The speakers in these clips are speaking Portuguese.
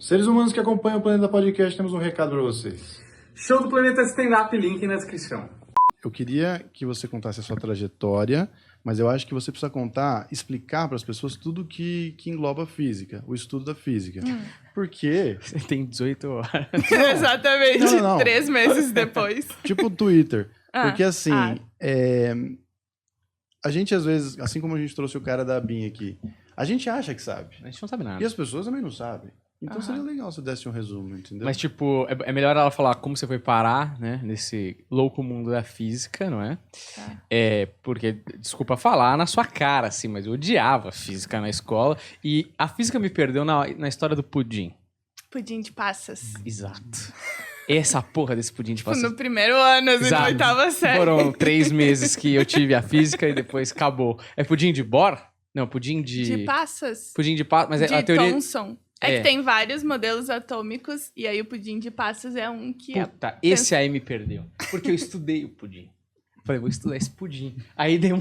Seres humanos que acompanham o Planeta Podcast, temos um recado para vocês. Show do Planeta Stand-Up, link na descrição. Eu queria que você contasse a sua trajetória, mas eu acho que você precisa explicar para as pessoas tudo que engloba a física, o estudo da física. Porque... Você tem 18 horas. Exatamente. Não. 3 meses depois. Tipo o Twitter. Porque assim, a gente às vezes, assim como a gente trouxe o cara da ABIN aqui, a gente acha que sabe. A gente não sabe nada. E as pessoas também não sabem. Então seria legal se eu desse um resumo, entendeu? Mas, tipo, é melhor ela falar como você foi parar, né? Nesse louco mundo da física, não é? Porque, desculpa falar na sua cara, assim, mas eu odiava física na escola. E a física me perdeu na história do pudim. Pudim de passas. Exato. Essa porra desse pudim de passas. No primeiro ano, assim, na oitava série. Foram 3 meses que eu tive a física e depois acabou. É pudim de Bohr? Não, pudim de... De passas? Pudim de passas, mas de a teoria... Thomson. É que tem vários modelos atômicos, e aí o pudim de passas é um que... Puta, esse aí me perdeu. Porque eu estudei o pudim. Falei, vou estudar esse pudim. Aí dei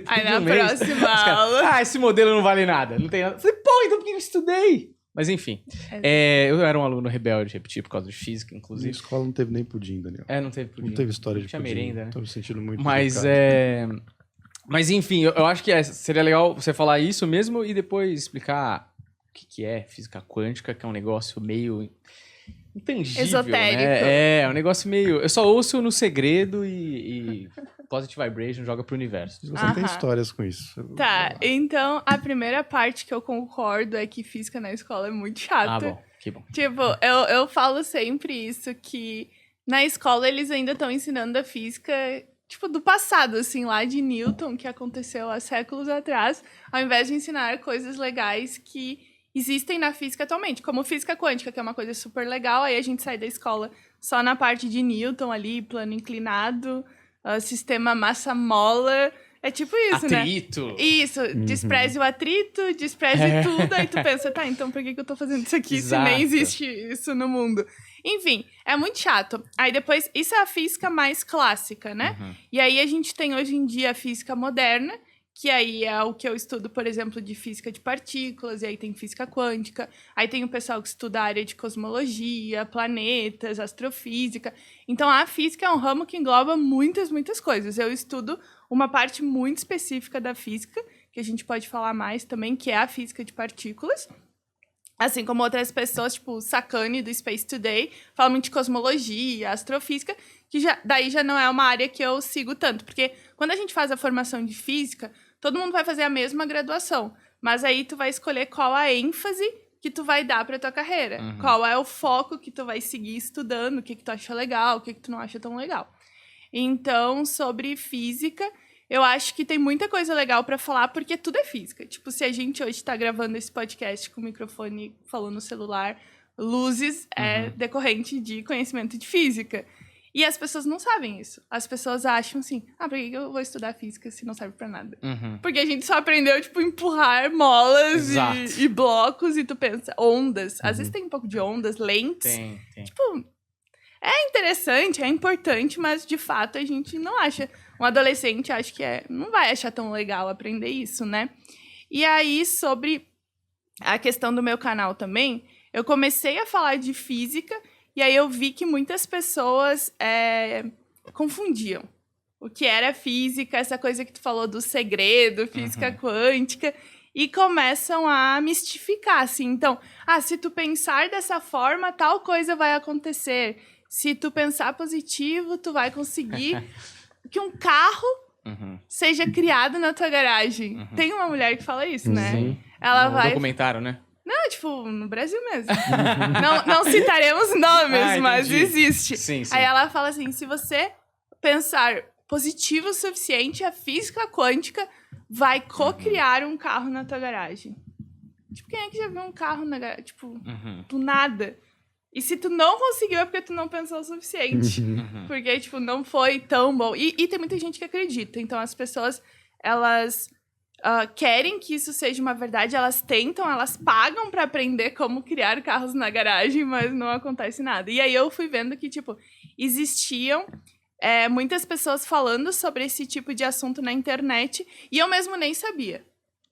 Aí na próxima aula... esse modelo não vale nada, não tem nada. Falei, pô, então por que eu estudei? Mas enfim, eu era um aluno rebelde, repeti, por causa de física, inclusive. Na escola não teve nem pudim, Daniel. Não teve pudim. Não teve história de tinha pudim. merenda, né? Tô me sentindo muito... Mas enfim, eu acho que seria legal você falar isso mesmo e depois explicar o que é física quântica, que é um negócio meio intangível, esotérico. Né? É um negócio meio... Eu só ouço no segredo e Positive Vibration joga pro universo. Você tem histórias com isso. Tá, então a primeira parte que eu concordo é que física na escola é muito chato. Ah, bom, que bom. Tipo, eu falo sempre isso, que na escola eles ainda estão ensinando a física... Tipo, do passado, assim, lá de Newton, que aconteceu há séculos atrás, ao invés de ensinar coisas legais que existem na física atualmente, como física quântica, que é uma coisa super legal, aí a gente sai da escola só na parte de Newton ali, plano inclinado, sistema massa-mola, é tipo isso, atrito. Né? Isso, despreze o atrito, despreze tudo, aí tu pensa, tá, então por que eu tô fazendo isso aqui se nem existe isso no mundo? Enfim, é muito chato. Aí depois, isso é a física mais clássica, né? E aí a gente tem hoje em dia a física moderna, que aí é o que eu estudo, por exemplo, de física de partículas, e aí tem física quântica, aí tem o pessoal que estuda a área de cosmologia, planetas, astrofísica. Então a física é um ramo que engloba muitas, muitas coisas. Eu estudo uma parte muito específica da física, que a gente pode falar mais também, que é a física de partículas. Assim como outras pessoas, tipo o Sakane do Space Today, falam muito de cosmologia, astrofísica, que daí já não é uma área que eu sigo tanto. Porque quando a gente faz a formação de física, todo mundo vai fazer a mesma graduação. Mas aí tu vai escolher qual a ênfase que tu vai dar pra tua carreira. Qual é o foco que tu vai seguir estudando, o que tu acha legal, o que tu não acha tão legal. Então, sobre física... Eu acho que tem muita coisa legal pra falar, porque tudo é física. Tipo, se a gente hoje tá gravando esse podcast com o microfone falando no celular, luzes é decorrente de conhecimento de física. E as pessoas não sabem isso. As pessoas acham assim, por que eu vou estudar física se não serve pra nada? Porque a gente só aprendeu, tipo, empurrar molas e blocos, e tu pensa, ondas. Às vezes tem um pouco de ondas, lentes. Tem. Tipo, é interessante, é importante, mas de fato a gente não acha... Um adolescente, acho que não vai achar tão legal aprender isso, né? E aí, sobre a questão do meu canal também, eu comecei a falar de física, e aí eu vi que muitas pessoas confundiam o que era física, essa coisa que tu falou do segredo, física quântica, e começam a mistificar, assim. Então, se tu pensar dessa forma, tal coisa vai acontecer. Se tu pensar positivo, tu vai conseguir... que um carro seja criado na tua garagem. Tem uma mulher que fala isso, né? Sim. Ela vai... documentário, né? Não, tipo, no Brasil mesmo. não citaremos nomes, mas existe. Sim. Aí ela fala assim, se você pensar positivo o suficiente, a física quântica vai co-criar um carro na tua garagem. Tipo, quem é que já viu um carro na garagem? Tipo, do nada. E se tu não conseguiu, é porque tu não pensou o suficiente. Porque, tipo, não foi tão bom. E tem muita gente que acredita. Então, as pessoas, elas querem que isso seja uma verdade. Elas tentam, elas pagam pra aprender como criar carros na garagem, mas não acontece nada. E aí, eu fui vendo que, tipo, existiam muitas pessoas falando sobre esse tipo de assunto na internet. E eu mesmo nem sabia.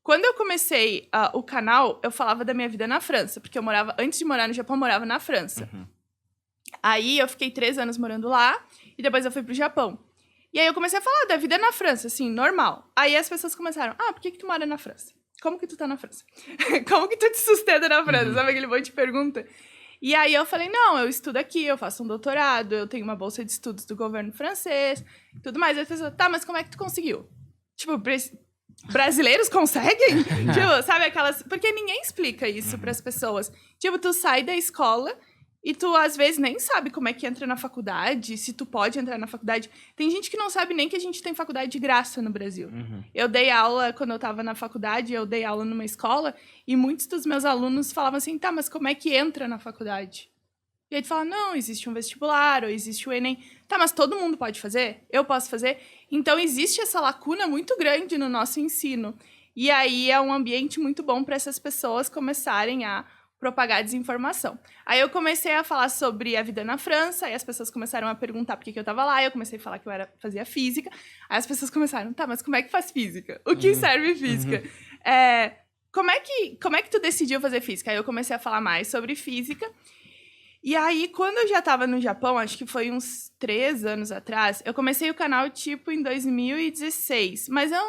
Quando eu comecei o canal, eu falava da minha vida na França, porque antes de morar no Japão, eu morava na França. Aí eu fiquei 3 anos morando lá, e depois eu fui pro Japão. E aí eu comecei a falar da vida na França, assim, normal. Aí as pessoas começaram, por que tu mora na França? Como que tu tá na França? Como que tu te sustenta na França? Sabe aquele monte de pergunta? E aí eu falei, não, eu estudo aqui, eu faço um doutorado, eu tenho uma bolsa de estudos do governo francês, tudo mais. Aí as pessoas, tá, mas como é que tu conseguiu? Tipo, brasileiros conseguem? Tipo, sabe aquelas... Porque ninguém explica isso pras pessoas. Tipo, tu sai da escola e tu, às vezes, nem sabe como é que entra na faculdade, se tu pode entrar na faculdade. Tem gente que não sabe nem que a gente tem faculdade de graça no Brasil. Eu dei aula, quando eu tava na faculdade, eu dei aula numa escola, e muitos dos meus alunos falavam assim, tá, mas como é que entra na faculdade? E aí tu fala, não, existe um vestibular, ou existe o Enem. Tá, mas todo mundo pode fazer? Eu posso fazer? Então, existe essa lacuna muito grande no nosso ensino. E aí, é um ambiente muito bom para essas pessoas começarem a propagar desinformação. Aí, eu comecei a falar sobre a vida na França, aí as pessoas começaram a perguntar por que eu estava lá, eu comecei a falar que eu fazia física, aí as pessoas começaram, tá, mas como é que faz física? O que serve física? Como é que tu decidiu fazer física? Aí, eu comecei a falar mais sobre física. E aí, quando eu já tava no Japão, acho que foi uns 3 anos atrás, eu comecei o canal, tipo, em 2016. Mas eu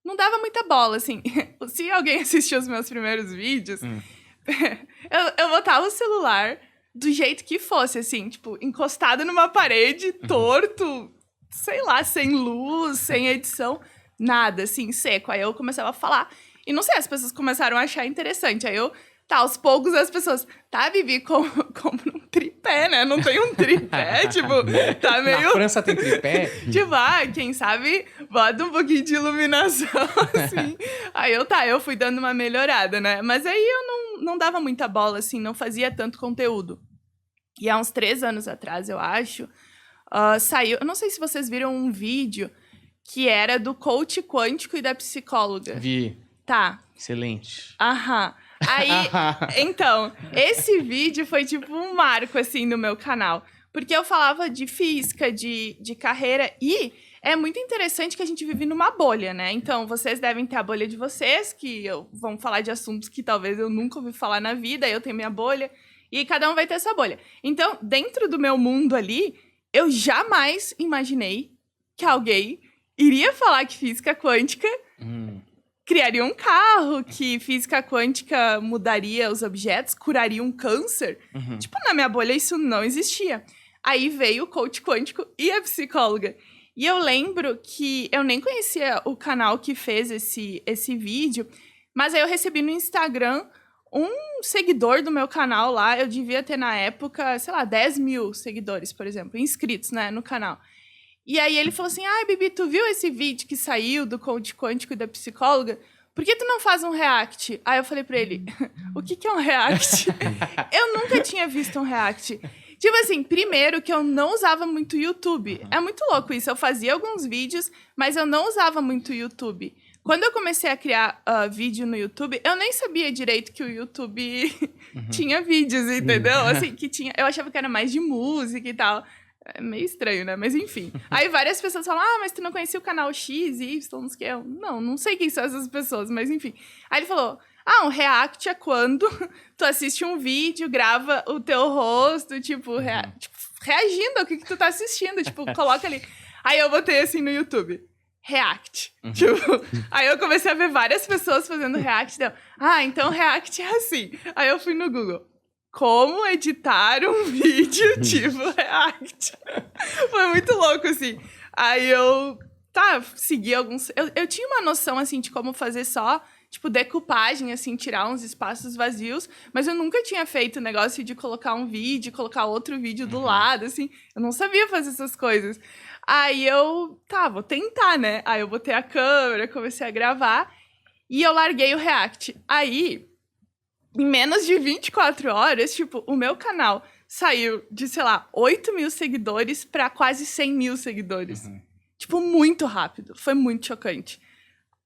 não dava muita bola, assim. Se alguém assistiu os meus primeiros vídeos, eu botava o celular do jeito que fosse, assim, tipo, encostado numa parede, torto, sei lá, sem luz, sem edição, nada, assim, seco. Aí eu começava a falar. E não sei, as pessoas começaram a achar interessante. Aí eu... Tá, aos poucos as pessoas... Tá, Bibi, compra um tripé, né? Não tem um tripé, tipo... Tá meio... Na França tem tripé? Tipo, quem sabe bota um pouquinho de iluminação, assim. Aí eu fui dando uma melhorada, né? Mas aí eu não dava muita bola, assim, não fazia tanto conteúdo. E há uns 3 anos atrás, eu acho, saiu... Eu não sei se vocês viram um vídeo que era do coach quântico e da psicóloga. Vi. Tá. Excelente. Aham. Aí, então, esse vídeo foi tipo um marco, assim, no meu canal. Porque eu falava de física, de carreira, e é muito interessante que a gente vive numa bolha, né? Então, vocês devem ter a bolha de vocês, que vão falar de assuntos que talvez eu nunca ouvi falar na vida, eu tenho minha bolha, e cada um vai ter essa bolha. Então, dentro do meu mundo ali, eu jamais imaginei que alguém iria falar que física quântica... criaria um carro, que física quântica mudaria os objetos, curaria um câncer. Tipo, na minha bolha isso não existia. Aí veio o coach quântico e a psicóloga. E eu lembro que eu nem conhecia o canal que fez esse vídeo, mas aí eu recebi no Instagram um seguidor do meu canal lá, eu devia ter na época, sei lá, 10 mil seguidores, por exemplo, inscritos, né, no canal. E aí ele falou assim, Bibi, tu viu esse vídeo que saiu do coach quântico e da psicóloga? Por que tu não faz um react? Aí eu falei pra ele, o que é um react? Eu nunca tinha visto um react. Tipo assim, primeiro que eu não usava muito YouTube. É muito louco isso, eu fazia alguns vídeos, mas eu não usava muito YouTube. Quando eu comecei a criar vídeo no YouTube, eu nem sabia direito que o YouTube tinha vídeos, entendeu? Assim, que tinha... Eu achava que era mais de música e tal. É meio estranho, né? Mas enfim. Aí várias pessoas falam, mas tu não conhecia o canal X, Y, não sei o que. Não sei quem são essas pessoas, mas enfim. Aí ele falou, um react é quando tu assiste um vídeo, grava o teu rosto, tipo, reagindo ao que tu tá assistindo. Tipo, coloca ali. Aí eu botei assim no YouTube, react. Tipo, aí eu comecei a ver várias pessoas fazendo react. Então react é assim. Aí eu fui no Google. Como editar um vídeo tipo react. Foi muito louco, assim. Aí eu, segui alguns... Eu tinha uma noção, assim, de como fazer só, tipo, decupagem, assim, tirar uns espaços vazios, mas eu nunca tinha feito o negócio de colocar um vídeo, colocar outro vídeo do lado, assim. Eu não sabia fazer essas coisas. Aí eu, vou tentar, né? Aí eu botei a câmera, comecei a gravar e eu larguei o react. Aí... Em menos de 24 horas, tipo, o meu canal saiu de, sei lá, 8 mil seguidores para quase 100 mil seguidores. Tipo, muito rápido. Foi muito chocante.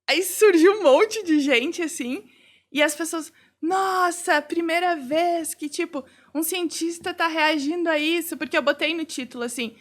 Aí surgiu um monte de gente, assim, e as pessoas... Nossa, primeira vez que, tipo, um cientista tá reagindo a isso. Porque eu botei no título, assim,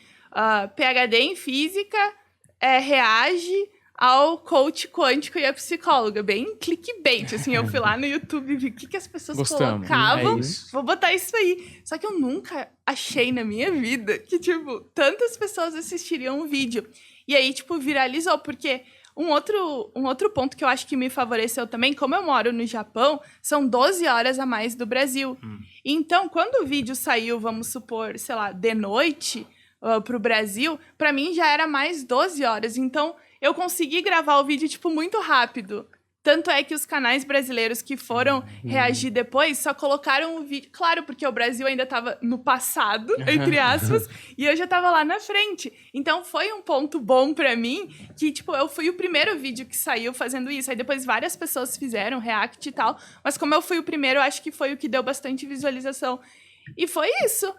PhD em física reage ao coach quântico e a psicóloga. Bem clickbait, assim. Eu fui lá no YouTube e vi o que as pessoas colocavam. Vou botar isso aí. Só que eu nunca achei na minha vida que, tipo, tantas pessoas assistiriam um vídeo. E aí, tipo, viralizou, porque... Um outro ponto que eu acho que me favoreceu também, como eu moro no Japão, são 12 horas a mais do Brasil. Então, quando o vídeo saiu, vamos supor, sei lá, de noite pro Brasil, pra mim já era mais 12 horas. Então, eu consegui gravar o vídeo, tipo, muito rápido. Tanto é que os canais brasileiros que foram reagir depois só colocaram o vídeo... Claro, porque o Brasil ainda estava no passado, entre aspas, e eu já estava lá na frente. Então, foi um ponto bom pra mim, que, tipo, eu fui o primeiro vídeo que saiu fazendo isso. Aí depois várias pessoas fizeram react e tal. Mas como eu fui o primeiro, eu acho que foi o que deu bastante visualização. E foi isso.